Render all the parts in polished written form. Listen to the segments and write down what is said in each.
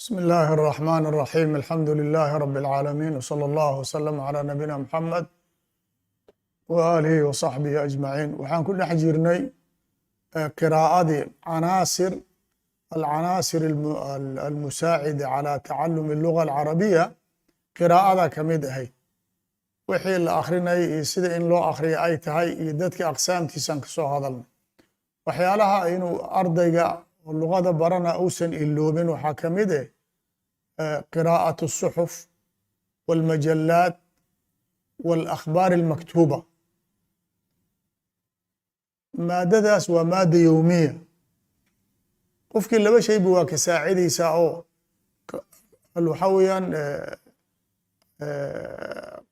بسم الله الرحمن الرحيم الحمد لله رب العالمين وصلى الله وسلم على نبينا محمد وآله وصحبه أجمعين waxaan ku dhex jirnay qراءadii العناصر المساعدة على تعلم اللغة العربية qراءada kamid ahayd wixii la akrinayay iyo sida in loo akriyo ay tahay iyo dadka aqsaamtiisan kasoo hadalnay waxyaalaha inuu ardayga luqada barana uusan iloobin waxaa kamid قراءة الصحف والمجلات والأخبار المكتوبة maadadaas waa maada yowmiya qofkii laba shayba waa ka saacidaysaa oo waxaa weeyaan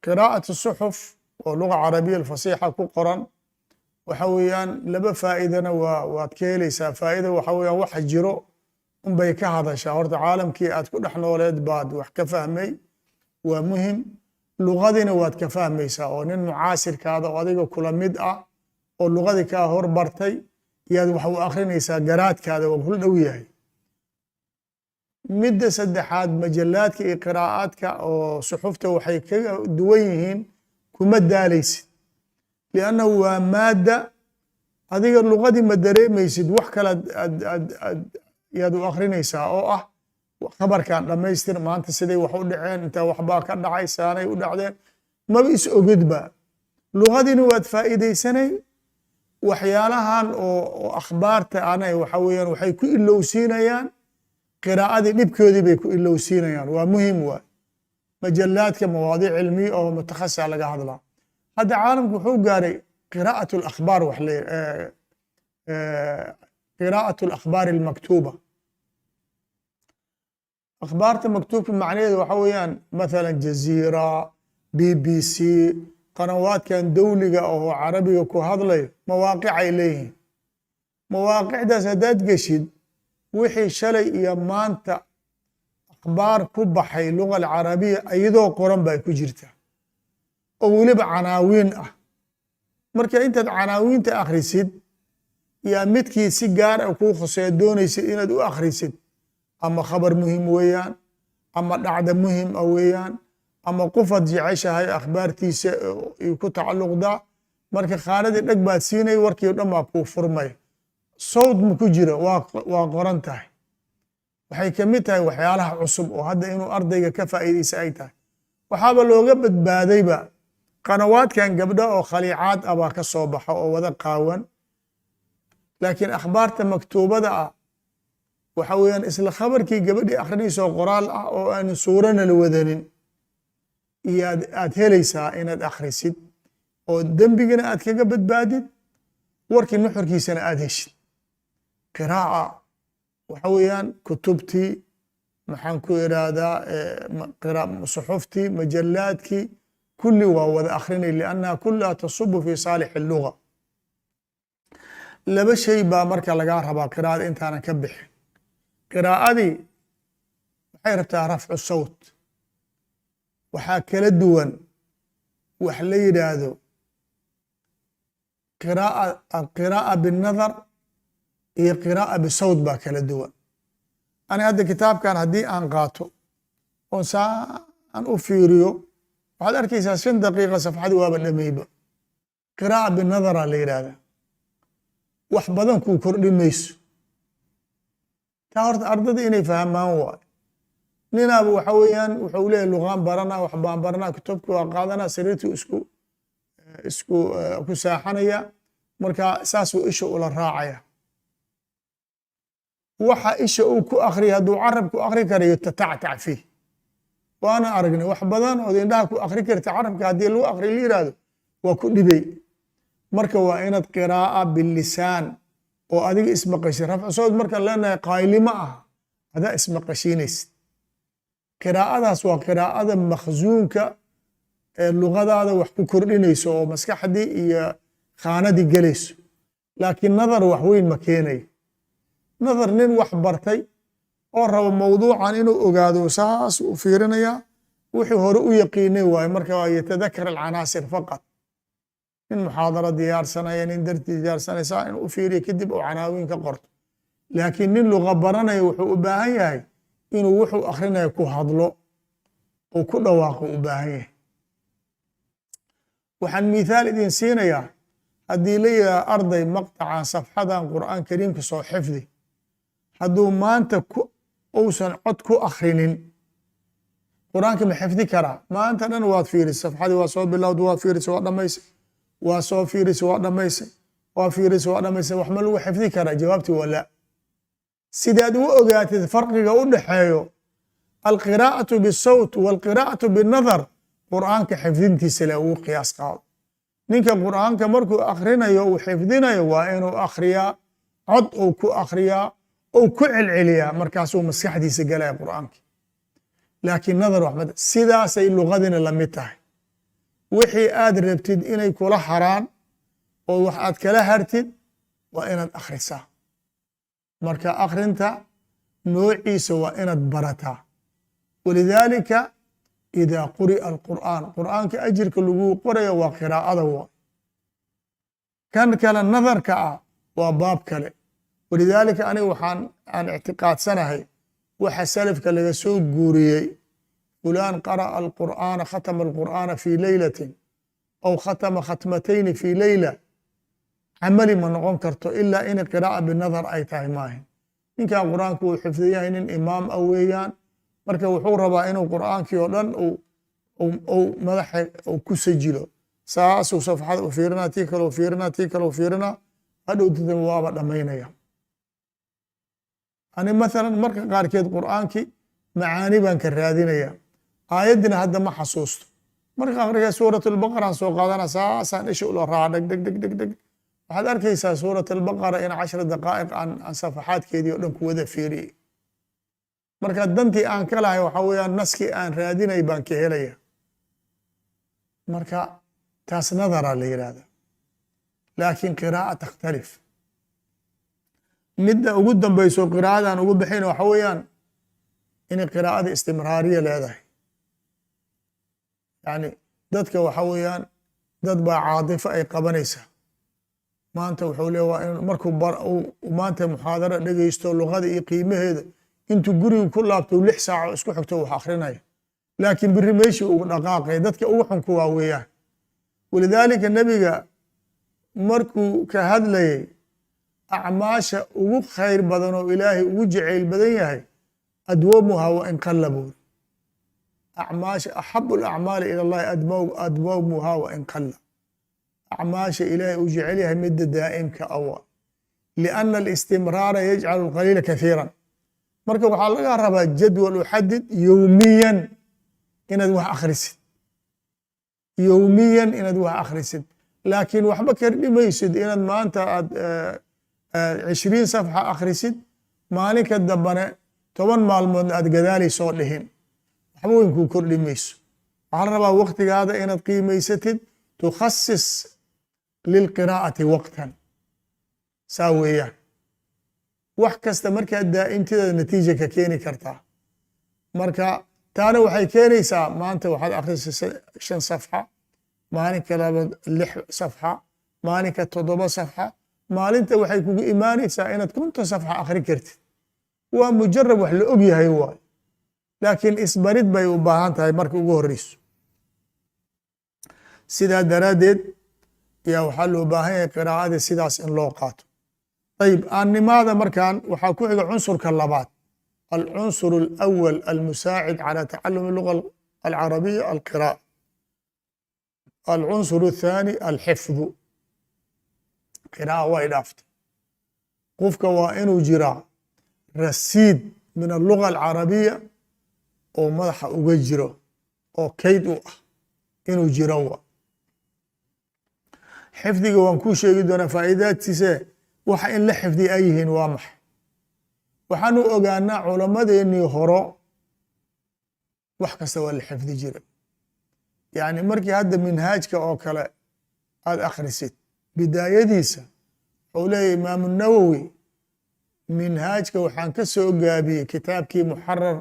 قراءة الصحف oo luga carabiya alfasiixa ku qoran waxa weeyaan laba faa'iidana waad ka helaysaa faa'ida waxa weeyaan waxa jiro unbay ka hadashaa horta caalamkii aad ku dhex nooleed baad wax ka fahmay waa muhim luqadina waad ka fahmaysaa oo nin mucaasirkaada oo adiga kula mid ah oo luqadii kaa hor bartay yaad wax u akrinaysaa garaadkaada waa kula dhow yahay midda saddexaad majalaadka iyo qiraa'aadka oo suxufta waxay ka duwan yihiin kuma daalaysid liannahu waa maadda adiga luqadii ma dareemaysid wax kale yaad u akrinaysaa oo ah khabarkan dhammaystir maanta siday wax u dhaceen intaa waxbaa ka dhacay saanay u dhacdeen maba is ogidba luqadiina waad faa'iidaysanay waxyaalahan oo akhbaarta anay waxa weeyaan waxay ku ilowsiinayaan qiraa'adii dhibkoodii bay ku ilowsiinayaan waa muhim waay majalaadka mawaadiic cilmiya oo mutakhasisa laga hadlaa hadda caalamku wuxuu gaaray qiraa'atu alakhbaar wax قراءة الأخبار المكتوبة أخبارta مكتوبة macnaheedu waxa weeyaan مثلا جزيرة BBC qanawaadkan dowliga oo carabiga ku hadlayo mawaaqicay leeyihiin mawaaqicdaas haddaad geshid wixii shalay iyo maanta akhbaar ku baxay luga alcarabiya iyadoo qoran bay ku jirtaa oo weliba canaawiin ah marka intaad canaawiinta akhrisid yaa midkii si gaar ah kuu khuseeya doonaysid inaad u akhrisid ama khabar muhim weeyaan ama dhacda muhim ah weeyaan ama qofaad jeceshahay akhbaartiisa ku tacalluqdaa marka khaanadii dheg baad siinay warkii o dhan baa kuu furmay sawd ma ku jira waa qoran tahay waxay ka mid tahay waxyaalaha cusub oo hadda inuu ardayga ka faa'iidaysa ay tahay waxaaba looga badbaadayba qanawaadkan gabdha oo khaliicaad ah baa ka soo baxa oo wada qaawan laakiin akhbaarta maktuubada ah waxa weeyaan isla khabarkii gabadhii akhrinayso qoraal ah oo aan suurana la wadanin iyo aad helaysaa inaad akhrisid oo dembigana aad kaga badbaadid warkii nuxurkiisana aad heshid qiraa'a waxa weeyaan kutubtii maxaan ku irahdaa suxuftii majalaadkii kulli waa wada akhrinay liannaha kullaha tasubu fi saalix alluga laba shay baa marka lagaa rabaa qiraa'ada intaanan ka bixin qiraa'adii waxay rabtaa rafcu sawt waxaa kala duwan wax la yidhaahdo qiraa'a binadar iyo qiraa'a bisawt baa kala duwan ani hadda kitaabkan haddii aan qaato oon saan u fiiriyo waxaad arkaysaa 5 daqiiqa safxadii waaba dhameyba qiraa'a binadara la yidhahdaa wax badan kuu kordhi mayso taa horta ardada inay fahmaan waayo ninaaba waxa weeyaan wuxuu leeyahay luqaan baranaa wax baan baranaa kutubka waa qaadanaa sariirtuu isku ku saaxanaya marka saasuu isha ula raacaya waxa isha uu ku akriya hadduu carabku akri karayo tatactac fiih waana aragnay wax badan ood indhaha ku akri karta carabka haddii lagu akri la yihahdo waa ku dhibay marka waa inaad qiraa'a bilisaan oo adiga ismaqashid rafcu sawt markaan leenahay qaylima ah adaa ismaqashiinaysid qiraa'adaas waa qiraa'ada makhzuunka ee luqadaada wax ku kordhinayso oo maskaxdii iyo khaanadii gelayso laakiin nadar wax weyn ma keenayo nadar nin wax bartay oo rabo mawduucan inuu ogaado saas u fiirinayaa wixii hore u yaqiinay waaye marka waa yatadakar alcanaasir faqat nin muxaadaro diyaarsanaya nin dartii diyaarsanaysaa inuu u fiiriyo kadib oo canaawiin ka qorto laakiin nin luqa baranaya wuxuu u baahan yahay inuu wuxuu akhrinayo ku hadlo oo ku dhawaaqo u baahan yahay. waxaan mithaal idin siinayaa haddii la yidhaha arday maqطacan safxadan qur'aan kariimka soo xifdi hadduu maanta uusan cod ku akhrinin qur'aanka ma xifdi karaa? maanta dhan waad fiirisay safxadii waa soo bilowda waa fiirisay waa dhamaysay waa soo fiirisay waa dhamaysay waa fiirisay waa dhamaysay wax ma lagu xifdi karaa? jawaabtii waa la. sidaad u ogaatid farqiga u dhaxeeyo alqiraa'atu bisawt walqiraa'atu binadar qur'aanka xifdintiisa le ugu qiyaas qaado. ninka qur'aanka markuu akhrinayo uu xifdinayo waa inuu akhriyaa cod uu ku akhriyaa ou ku celceliyaa markaasuu maskaxdiisa galaya qur'aanka. laakiin nadar waxmad sidaasay lugadina la mid tahay. wixii aad rabtid inay kula haraan oo wax aad kala hartid waa inaad akhrisaa. marka akhrinta noociisa waa inaad barataa. walidaalika idaa quri'a alqur'aan qur'aanka ajirka lagu qorayo waa qiraa'ada wa kan kale nadarka ah waa baab kale. walidaalika aniga aan ictiqaadsanahay waxa salafka laga soo guuriyey fulaan qara'a alqur'aana khatama alqur'aana fii leylatin aw khatama khatmatayni fii leyla camali ma noqon karto ilaa in qiraa'a binadar ay tahay maahin. ninkan qur'aanka uu xifdiyahay nin imaam ah weeyaan marka wuxuu rabaa inuu qur'aankii oo dhan madaxa ku sajilo saasuu safxada u fiirinaa tii kale u fiirinaa tii kale u fiirinaa hadhow dadba waaba dhammaynaya. ani mathalan marka qaarkeed qur'aankii macaani baan ka raadinaya aayaddina hadda ma xasuusto marka akhriga suurat albaqaraan soo qaadana saasaan isha ula raaca dheg dheg dheg dheg dheg waxaad arkaysaa suurat albaqara in 10 daqaa'iq aan safaxaadkeedii oo dhan ku wada fiiriyey. marka dantii aan ka lahay waxa weeyaan naskii aan raadinay baan ka helaya. marka taas nadara la yidhahda. laakiin qiraa'a takhtalif. midda ugu dambayso qiraa'adaan ugu bixin waxa weeyaan inay qiraa'ada istimraariya leedahay. yani dadka waxa weeyaan dad baa caadifo ay qabanaysaa. maanta wuxuu leeya waa in markuu maanta muxaadaro dhegaysto luqada iyo qiimaheeda intuu guriga ku laabto 6 saaco isku xigto wax akrinaya. laakiin biri meeshii ugu dhaqaaqay dadka ugu xun ku waa weeyaan. walidaalika nebiga markuu ka hadlayay acmaasha ugu khayr badan oo ilaahay ugu jacayl badan yahay adwamuha wa in qalla buuri. acmaasha axabu alacmaali ila allahi adwamuha wa in qalla. acmaasha ilaahay uu jecel yahay midda daa'imka awa lianna alistimraara yajcalu alqaliila kathiiran. marka waxaa laga rabaa jadwal uxadid yowmiyan inaad wax akhrisid yowmiyan inaad wax akhrisid. laakiin waxba kordhimaysid inaad maanta aad 20 safxa akhrisid maalinka dambane 10 maalmoodna aad gadaali soo dhihin waxba weyn kuu kordhi mayso. waxaa la rabaa waqtigaada inaad qiimaysatid tukhasis lilqiraa'ati waqtan saa weeyaan. wax kasta markaad daa'imtidaada natiija ka keeni kartaa. marka taana waxay keenaysaa maanta waxaad akhrisay 5 safxa maalinka 6 safxa maalinka 7 safxa maalinta waxay kugu imaanaysaa inaad 50 safxa akhri kartid. waa mujarab wax la og yahay waay laakiin isbarid bay u baahan tahay marka ugu horeyso. sidaa daraaddeed yaa waxaa loo baahan yahay qiraa'ada sidaas in loo qaato. ayib aannimaada markan waxaa ku xiga cunsurka labaad alcunsur alawal almusaacid calى tacalumi luga alcarabiya alqiraa'a. alcunsur الثاني alxifdu. qiraa'a way dhaaftay qofka waa inuu jiraa rasiid min alluga alcarabiya oo madaxa uga jiro oo kayd u ah inuu jiro wa. xifdiga waan kuu sheegi doonaa faa'iidaadtiise waxa in la xifdi ay yihiin waa maxay. waxaanu ogaanaa culamadeennii horo wax kasta waa la xifdi jiray. yani markii hadda minhaajka oo kale aad akhrisid bidaayadiisa wuxuu leeyahy imaamu nawowi minhaajka waxaan ka soo gaabiyey kitaabkii muxarar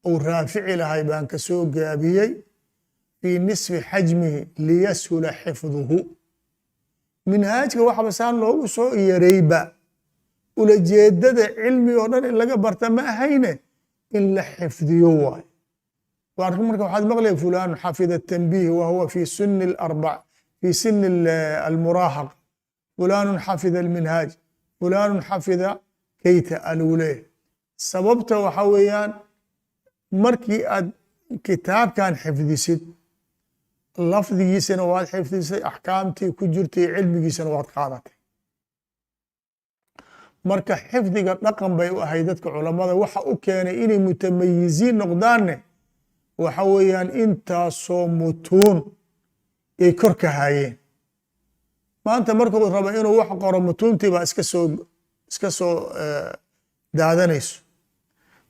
uu raafici lahay baan ka soo gaabiyey fii nisfi xajmihi liyashula xifduhu. minhaajka waxba saan loogu soo yareyba ulajeedada cilmi oo dhan in laga barta ma ahayne in la xifdiyo waay marka waxaad maqlaya fulan xafida التنبيه وهو في سن في سن المراهقة fulan xafida المنهاج fulan xafida kayta alule sababta waxa weeyaan markii aad kitaabkan xifdisid lafdigiisana waad xifdisay axkaamtii ku jirtay cilmigiisana waad qaadatay marka xifdiga dhaqan bay u ahay dadka culamada waxa u keenay inay mutamayiziin noqdaanne waxa weeyaan intaasoo mutuun ay kor ka haayeen maanta markuu rabo inuu wax qoro mutuuntii baa iska soo daadanayso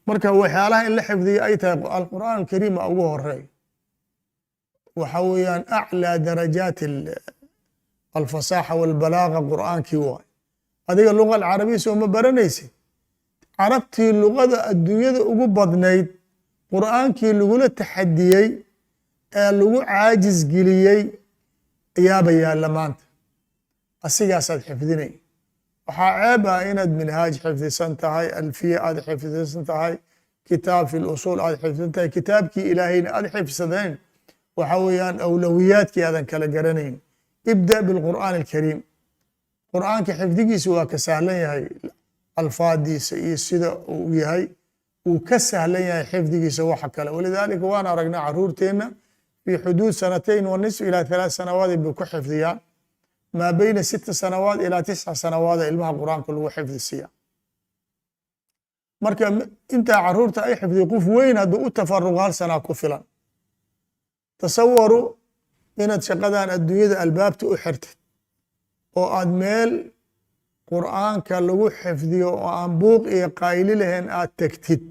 marka waxyaalaha in la xifdiyo ay tahay alqur'aan alkariima ugu horeey waxa weeyaan aclىa darajaat alfasaaxa walbalaaga qur'aankii waay adiga luga alcarabiya soo ma baranaysid carabtii lugada adduunyada ugu badnayd qur'aankii lagula taxadiyey ee lagu caajiz geliyey ayaaba yaalla maanta asigaasaad xifdinay waxaa ceeb ah inaad minhaaj xifdisan tahay alfiya aad xifdisan tahay kitaab fi lusuul aad xifdisan tahay kitaabkii ilaahayna aad xifsadayn waxa weeyaan awlawiyaadkii aadan kala garanayn ibda bilqur'aan alkariim qur'aanka xifdigiisa waa ka sahlan yahay alfaadiisa iyo sida uu yahay wuu ka sahlan yahay xifdigiisa waxa kale walidaalika waan aragnaa caruurteenna fi xuduud sanatayn wa nisf ilaa 3 sanawaad bay ku xifdiyaan maa bayna 6 sanawaad ilaa 9 sanawaad ilmaha qur'aanka lagu xifdisiya marka intaa caruurta ay xifdiyo qof weyn hadduu u tafaruq hal sanaa ku filan tasawaru inaad shaqadan adduunyada albaabta u xirtid oo aad meel qur'aanka lagu xifdiyo oo aan buuq iyo qayli lahayn aad tegtid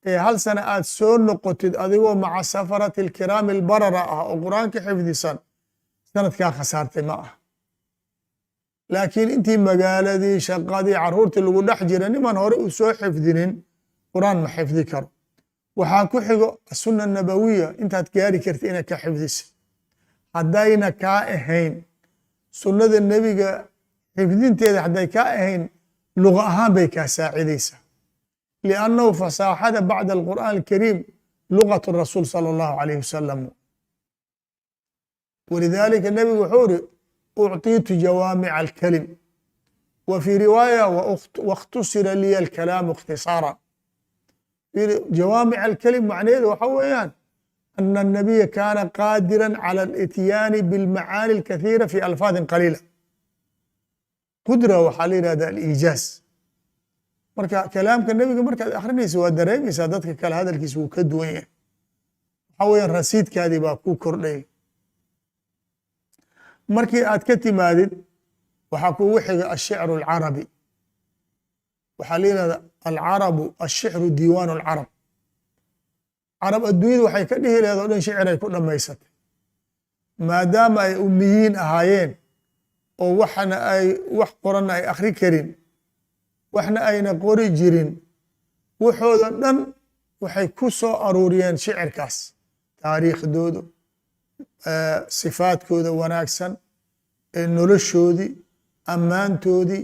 ee hal sana aad soo noqotid adigoo maca safarati alkiraami albarara ah oo qur'aanka xifdisan sanadkaa khasaartay ma ah laakiin intii magaaladii shaqadii caruurtii lagu dhex jira niman hore u soo xifdinin qur'aan ma xifdi karo waxaa ku xigo asuna nabawiya intaad gaari kartid inaad ka xifdisid haddayna kaa ahayn sunnada nebiga xifdinteeda hadday kaa ahayn luga ahaan bay kaa saacidaysaa liannahu fasaaxada bacda alqur'aan alkariim lugatu rasuul sala allahu alayhi wasalam walidaalika nebigu wuxuu iri ucطiitu jawaamica alkalim wa fii riwaaya wakhtusira liya alkalaamu ikhtisaaran jawaamic alkalim macnaheedu waxa weeyaan ana الnabiya kaana qaadiran calى اlityaani biاlmacaani اlkathiira fi alfaadin qaliila qudra waxaa la yihahda aliijaaz marka kalaamka nebiga markaad akrinaysa waa dareemaysaa dadka kale hadalkiisa wuu ka duwan yahay waxa weeyaan rasiidkaadii baa ku kordhay markii aad ka timaadid waxaa kugu xiga ashicru alcarabi waxaa la yihahda alcarabu ashicru diiwaan alcarab carab adduunyada waxay ka dhihi laheed o dhan shiciray ku dhammaysatay maadaama ay umiyiin ahaayeen oo waxna ay wax qoranna ay akhri karin waxna ayna qori jirin waxooda dhan waxay ku soo aruuriyeen shicirkaas taariikhdooda sifaadkooda wanaagsan noloshoodii ammaantoodii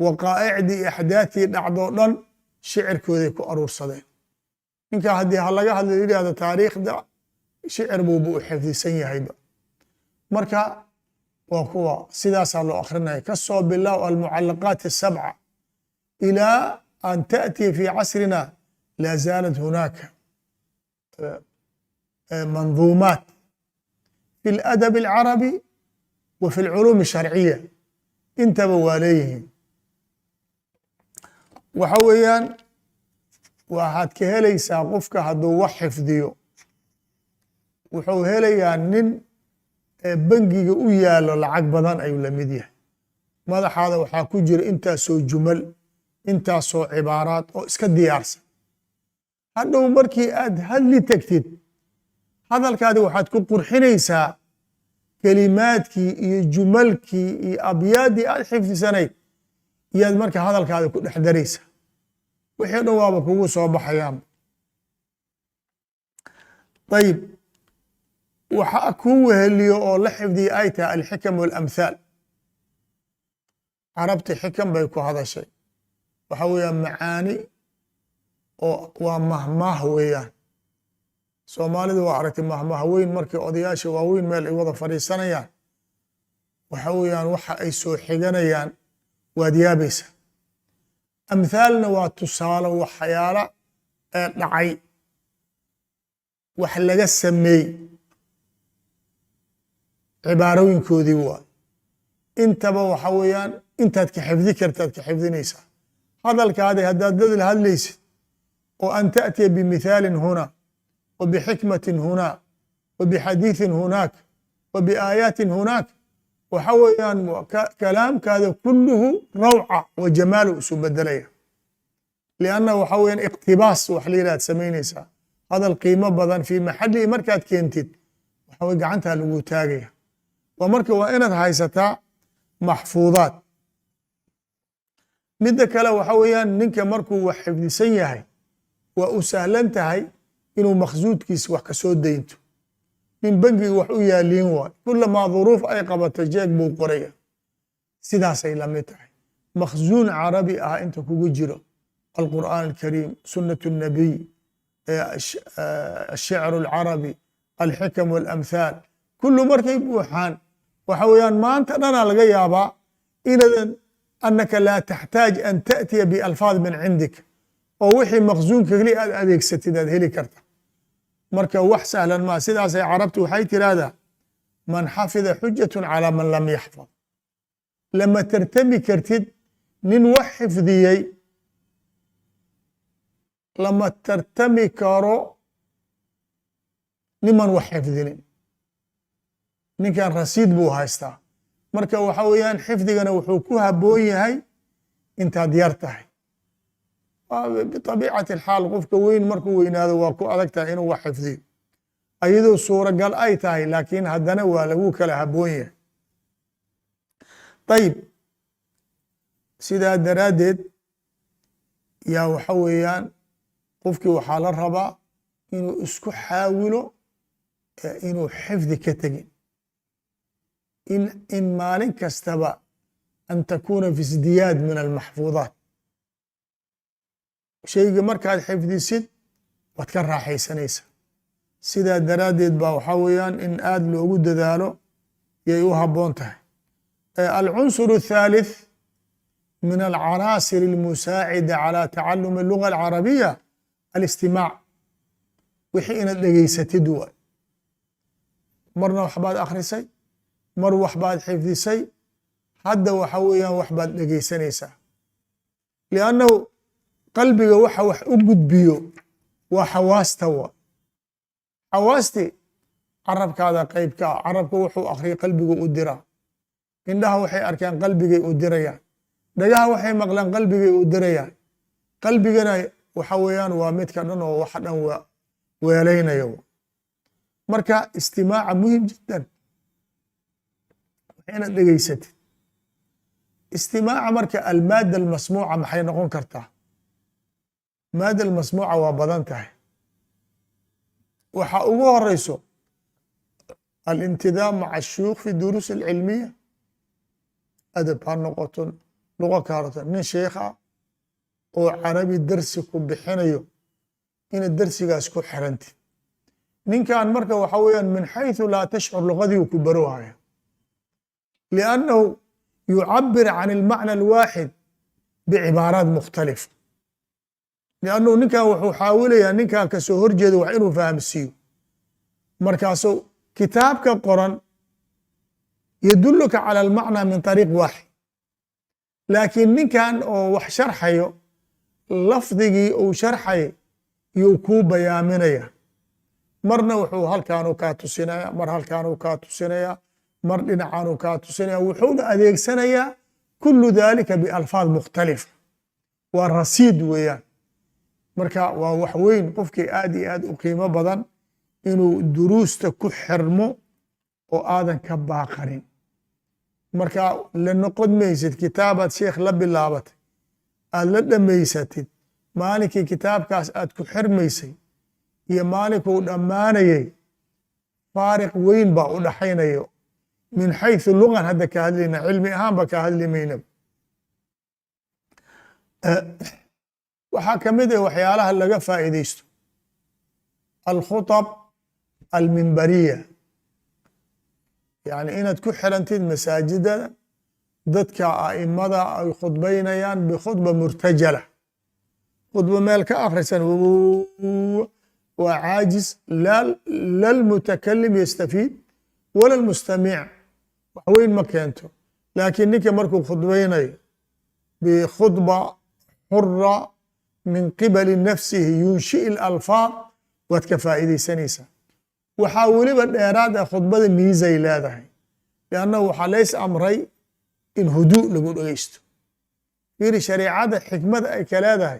waqaa'icdii iyo axdaadtii dhacdoo dhan shicirkooday ku aruursadeen ninkaa haddii ha laga hadla yidhahdo taariikhda shicir buuba u xifdisan yahayba marka waa kuwa sidaasaa loo akrinaya ka soo bilow almucalaqaat الsabca ilaa an taأtiya fi casrina laa zaalat hunaaka manduumaat fi اladab اlcarabi wa fi اlculuum الsharciya intaba waa leeyihiin waxa weeyaan waxaad ka helaysaa qofka hadduu wax xifdiyo wuxuu helayaa nin bangiga u yaalo lacag badan ayuu la mid yahay madaxaada waxaa ku jira intaasoo jumal intaasoo cibaaraad oo iska diyaarsan hadhow markii aad hadli tegtid hadalkaadi waxaad ku qurxinaysaa kelimaadkii iyo jumalkii iyo abyaaddii aad xifdisanayd iyaad marka hadalkaada ku dhex daraysaa wixii dhan waaba kugu soo baxayaan ayib waxa kuu weheliyo oo la xifdiya ay tahay alxikam walamhaal carabti xikam bay ku hadashay waxa weeyaan macaani oo waa mahmaah weeyaan. Soomaalidu waa aragtay mahmaah weyn markii odayaasha waaweyn meel ay wada fadhiisanayaan waxa weeyaan waxa ay soo xiganayaan waad yaabaysa. Amthaalna waa tusaale waxyaala ee dhacay wax laga sameey cibaarooyinkoodii waa intaba waxa weeyaan intaad ka xifdi kartaad ka xifdinaysaa. hadalkaadi haddaad dad hadlaysid oo an ta'tiya bimithaalin huna وبحكمة هنا وبحديث هناك وبآيات هناك وحويان كلام هذا كله روعة وجمال وسبدلية لأنه حويان اقتباس وحليلات سمينيسا هذا القيمة بدن في محل مركات كينتد وحوي قعنتها لقوتاقية ومركة وإنت هايستا محفوظات مدك لو حويان ننك مركو وحفظ سيهي وأسهلنتهي inuu makhsuudkiisa wax ka soo daynto nin bangiga wax u yaaliin waay kulamaa duruuf ay qabato jeeg buu qoraya sidaasay la mid tahay makhsuun carabi ah inta kugu jiro alqur'aan alkariim sunnat الnabiy الshicr الcarabi alxikam walamhaal kullu markay buuxaan waxa weeyaan maanta dhanaa laga yaabaa inadan annaka laa taxtaaj an ta'tiya bialfaad min cindik oo wixii makhsuunka keli aad adeegsatid aad heli karta marka wax sahlan maa sidaasay carabtu waxay tiraahdaa man xafida xujatun calaa man lam yaxfad lama tartami kartid nin wax xifdiyey lama tartami karo niman wax xifdinin ninkan rasiid buu haystaa marka waxa weeyaan xifdigana wuxuu ku habboon yahay intaad yar tahay بطبيعة الحال قفك وين مركو وين هذا واكو أدكتا إنه وحفظي أيضا صورة قال أي تاي لكن هدنا ولهوك لهبوية. طيب سيدا درادد يا وحويان قفك وحال الربا إنه اسكو حاولوا إنه حفظ كتجين إن مالك استبع أن تكون في ازدياد من المحفوظات shayga markaad xifdisid waad ka raaxaysanaysa sidaa daraaddeed baa waxaa weeyaan in aad loogu dadaalo yay u habboon tahay. alcunsur الثالث min alcanaasir الmusaacida calى tacalumi اللغة الcarabiya alistimaac wixii inaad dhegaysatid waay marna waxbaad akhrisay mar waxbaad xifdisay hadda waxa weeyaan waxbaad dhegaysanaysaa liannahu qalbiga waxa wax u gudbiyo waa xawaasta wa xawaasti carabkaada qaybka carabka wuxuu akhriya qalbigu u diraa indhaha waxay arkaan qalbigay u dirayaan dhagaha waxay maqlaan qalbigay u dirayaan qalbigana waxa weeyaan waa midka dhan oo wax dhan weelaynayo marka istimaaca muhim jiddan waxayna dhegaysatid istimaaca marka almaada almasmuuca maxay noqon kartaa maada almasmuuca waa badan tahay waxa ugu horeyso alintidaam maca ashuyuukh fi duruus alcilmiya adab ha noqoto luqa ka noqoto nin sheekha oo carabi darsi ku bixinayo ina darsigaas ku xirantid ninkan marka waxa weeyaan min xayثu laa tashcur luqadii ku baroohaya liannahu yucabir can almacna alwaaxid bicibaaraat mukhtalifa لأنه ninkan wuxuu xaawilaya ninkan ka soo horjeeda wax inuu fahamsiiyo markaasuu kitaabka qoran yadulluka calى almacna min طariiq waaxid laakiin ninkan oo wax sharxayo lafdigii uu sharxay yuu kuu bayaaminaya marna wuxuu halkaanuu kaa tusinaya mar halkaanuu kaa tusinaya mar dhinacaanuu kaa tusinaya wuxuuna adeegsanayaa kulu dalika bialfaad mukhtalifa waa rasiid weeyaan marka waa wax weyn qofkii aad iyo aad u qiimo badan inuu duruusta ku xirmo oo aadan ka baaqanin marka la noqon maysid kitaabaad sheekh la bilaabatay aad la dhammaysatid maalinkii kitaabkaas aad ku xirmaysay iyo maalinkuu dhammaanayay faariq weyn baa u dhaxaynayo min xayثu lugan hadda ka hadlayna cilmi ahaanba ka hadli mayna waxaa ka mid ah waxyaalaha laga faa'iidaysto alkhuطab almimbariya, yani inaad ku xirantid masaajidada dadka a'imada ay khudbaynayaan bikhudba murtajala, khudba meel ka akhrisan waa caajis, la lmutakalim yastafiid wala lmustamic wax weyn ma keento. laakiin ninka markuu khudbaynayo bikhudba xura min qibali nafsihi yunshi اlalfaad waad ka faa'iidaysanaysaa. waxaa weliba dheeraad ah khudbada miisay leedahay, liannahu waxaa lays amray in huduu lagu dhegeysto. fiiri shareecada xikmada ay ka leedahay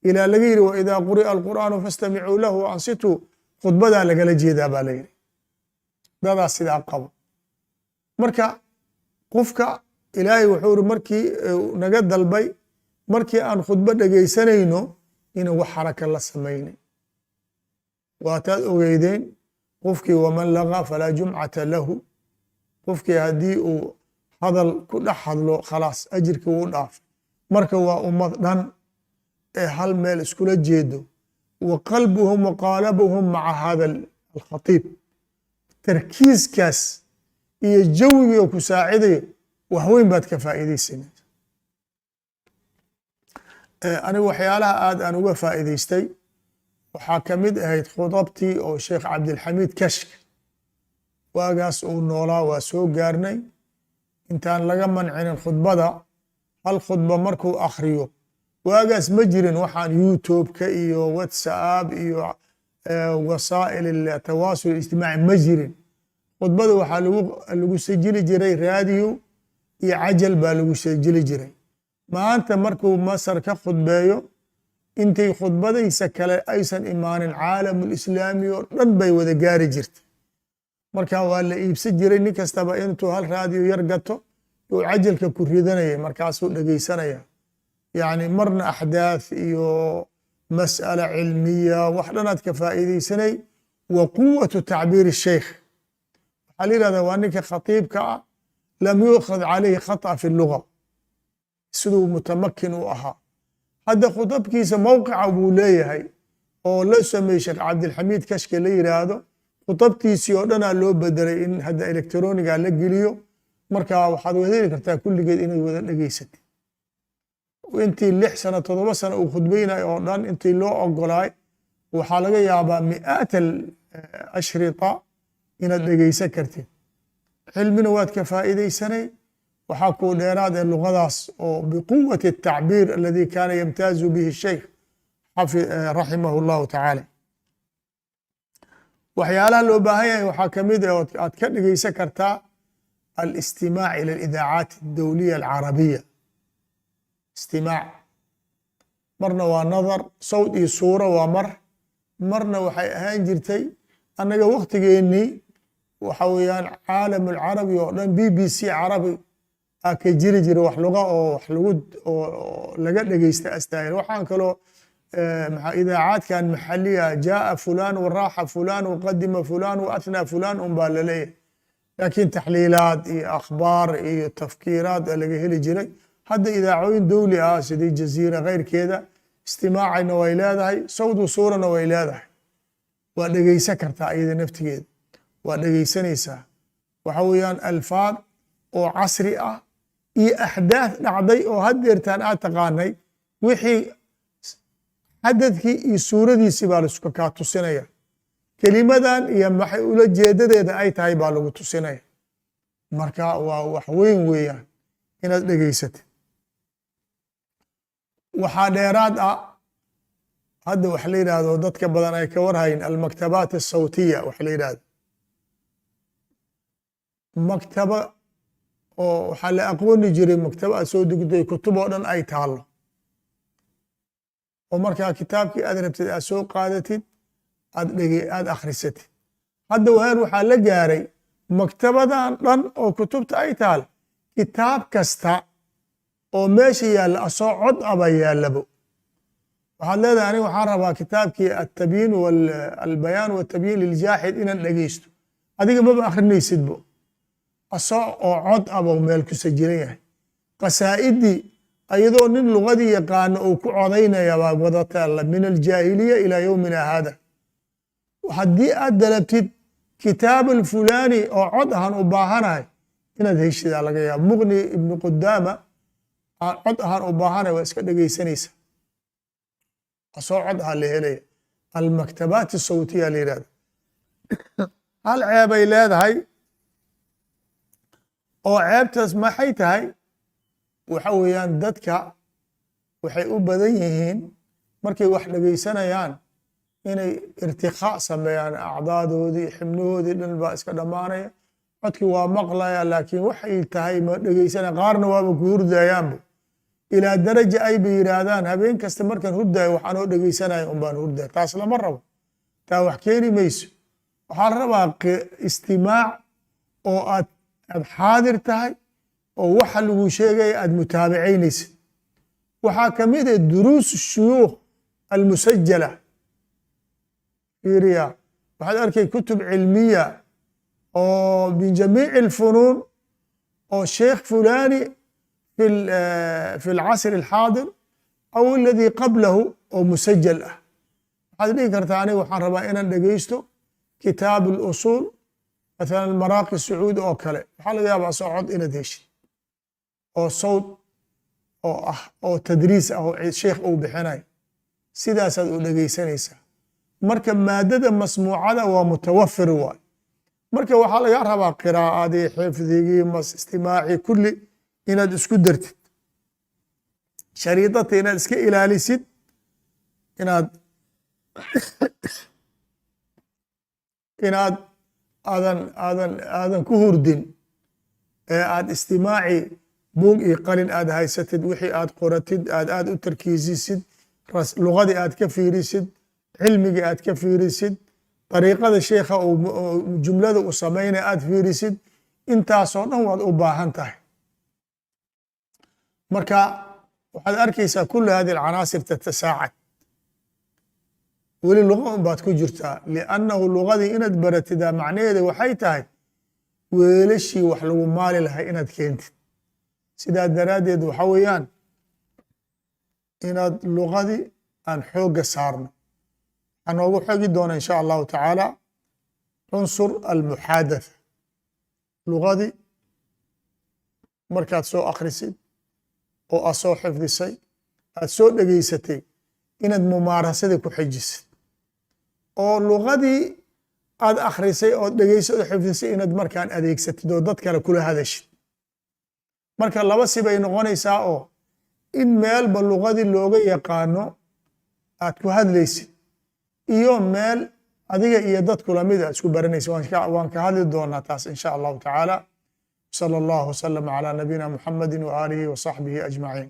ilaa laga yidhi waidaa quri'a alqur'aanu fastamicuu lahu ansituu, khudbadaa lagala jeedaa baa la yidhi. dadaas sidaa qabo. marka qofka ilaahay wuxuu iri markii naga dalbay markii aan khudbo dhegaysanayno inaan wax xaraka la samaynin. waataad ogeydeen qofkii waman lagaa falaa jumcata lahu, qofkii haddii uu hadal ku dhex hadlo khalaas ajirkii wuu dhaafay. marka waa ummad dhan ee hal meel iskula jeedo, wa qalbuhum wa qaalabuhum maca hada alkhatiib, tarkiiskaas iyo jawigii oo ku saacidayo wax weyn baad ka faa'iidaysanaysa. anigu waxyaalaha aad aan uga faa'iidaystay waxaa ka mid ahayd khudabtii oo sheekh cabdilxamiid kashka, waagaas uu noolaa waa soo gaarnay. intaan laga mancinin khudbada, hal khudba markuu akhriyo, waagaas ma jirin waxaan youtube-ka iyo whatsapp iyo wasaa'il tawaasul ijtimaaci ma jirin. khudbada waxaa lagu sajili jiray raadiyo iyo cajal baa lagu sajili jiray. maanta markuu masar ka khudbeeyo, intay khudbadaysa kale aysan imaanin caalamulislaami oo dhan bay wada gaari jirtay. marka waa la iibsan jiray, nin kastaba intuu hal raadiyo yar gato uu cajalka ku ridanaya, markaasuu dhegaysanaya. yani marna axdaath iyo mas'ala cilmiya wax dhanaad ka faa'iidaysanay. wa quwatu tacbiiri sheikh, waxaa la yihahdaa waa ninka khatiibka ah lam yu'khad calayhi khata fi luga, siduu mutamakin u ahaa. hadda khutabkiisa mowqica buu leeyahay oo la sameeyey sheekh cabdilxamiid kashke la yiraahdo. khutabtiisii oo dhanaa loo bedelay in hadda electroniga la geliyo, marka waxaad wadaeli kartaa kulligeed inaad wada dhegaysatid. intii 6 sano 7 sano uu khudbaynayo oo dhan intii loo ogolaay, waxaa laga yaabaa mi'aat ashrita inaad dhegaysan kartid. cilmina waad ka faa'iidaysanay. waxaa kuu dheeraad ee luqadaas oo biquwati الtacbiir aladi kaana yamtaazu bihi sheikh raximahu اllahu tacaala. waxyaalaha loo baahan yahay waxaa ka mid ah aad ka dhegaysan kartaa alistimaac ila alidaacaat aldawliya alcarabiya. istimaac marna waa nadar, sawd iyo suura waa marna waxay ahaan jirtay annaga waktigeennii waxa weeyaan caalam alcarabi oo dhan BBC carabi aa ka jiri jira wax luga oo wax laga dhegaysta astaahil. waxaan kaloo idaacaadkan maxaliya jaa fulan waraaxa fulan waqadima fulan waathna fulan un baa laleeyahay, laakiin taxliilaad iyo akhbaar iyo tafkiiraad laga heli jiray. hadda idaacooyin dowli ah sidii jaziira keyrkeeda istimaacayna way leedahay, sawdu suurana way leedahay. waa dhegaysan kartaa iyada naftigeeda, waa dhegaysanaysaa. waxa weeyaan alfaad oo casri ah iyo axdaath dhacday oo haddeertaan aad taqaanay, wixii xadadkii iyo suuradiisii baa laisku kaa tusinaya. kelimadan iyo maxay ula jeedadeeda ay tahay baa lagu tusinaya. marka waa wax weyn weeyaan inaad dhegaysatid. waxaa dheeraad ah hadda wax la yidhaahdo dadka badan ay ka warhayn almaktabaat asawtiya wax la yidhahdo. maktaba oo waxaa la aqooni jiray maktaba aad soo degday kutub oo dhan ay taalo, oo markaa kitaabkii aad rabtid aad soo qaadatid aad akhrisatid. hadda wahaan waxaa la gaaray maktabadan dhan oo kutubta ay taal, kitaab kasta oo meesha yaalla asoo cod aba yaallabo. waxaad leedahay aniga waxaan rabaa kitaabkii altabyiin albayaan watabyiin liljaaxid inaan dhegaysto, adiga maba akhrinaysidbo, asoo oo cod aba meel ku sajiran yahay. qasaa'idii ayadoo nin lugadii yaqaano uu ku codaynaya baa wadata alla min aljaahiliya ilaa yowmina haada haddii aad dalabtid kitaab alfulaani oo cod ahaan u baahanahay inaad heshidaa laga yaaba muqni ibnu qudaama aan cod ahaan u baahanahay waa iska dhegaysanaysa asoo cod ahaan la helaya almaktabaat asawtiya la yihahda hal ceebay leedahay oo ceebtaas maxay tahay waxa weeyaan dadka waxay u badan yihiin markay wax dhegaysanayaan inay irtiqaa sameeyaan acdaadoodii xibnahoodii dhan baa iska dhammaanaya codkii waa maqlaya laakiin waxay tahay ma dhegaysanaya qaarna waaba ku hurdayaanba ilaa daraja ay ba yidhaahdaan habeen kasta markaan hurdayo waxaanoo dhegaysanaya un baan hurdaya taas lama rabo taa wax keeni mayso waxaa la rabaa istimaac oo aad xaadir tahay oo waxa lagu sheegaya aad mutaabicaynaysid waxaa ka mid ah duruus shuyuukh almusajala fiiriya waxaad arkay kutub cilmiya oo min jamiici alfunuun oo sheekh fulani fi alcasr alxaadir aw aladi qablahu oo musajal ah waxaad dhihi kartaa aniga waxaan rabaa inaan dhegaysto kitaab alusuul mathalan maraaqi sacuud oo kale waxaa laga yaabaa soo cod inaad heshid oo sawd oo ah oo tadriis ah oo sheekh uu bixinayo sidaasaad u dhegaysanaysaa marka maadada masmuucada waa mutawafir waay marka waxaa laga rabaa qiraa'adii xifdigii istimaaci kulli inaad isku dartid shariidata inaad iska ilaalisid inaad aadan ku hurdin ee aad istimaaci buug iyo qalin aad haysatid wixii aad qoratid aad u tarkiisisid lugadii aad ka fiirisid cilmigii aad ka fiirisid dariiqada sheekha jumlada u samaynaya aad fiirisid intaasoo dhan waad u baahan tahay marka waxaad arkaysaa kulu hadi alcanaasir tatasaacad weli luga un baad ku jirtaa liannahu lugadii inaad baratidaa macnaheeda waxay tahay weelashii wax lagu maali lahay inaad keentid sidaa daraaddeed waxa weeyaan inaad lugadii aan xoogga saarno waxaa noogu xogi doona in sha allahu tacaala cunsur almuxaadatha lugadii markaad soo akhrisid oo aad soo xifdisay aad soo dhegaysatay inaad mumaarasadii ku xijisid oo lugadii aad akhrisay ood dhegaysay oo xifdisay inaad markaan adeegsatid oo dad kale kula hadashid marka laba sibay noqonaysaa oo in meelba lugadii looga yaqaano aad ku hadlaysid iyo meel adiga iyo dad kula mid a isku baranaysa waan ka hadli doonaa taas in sha allahu tacaala salى اllah wslm عlى nabiyina muxamadi w alihi w صaxbihi ajmaciin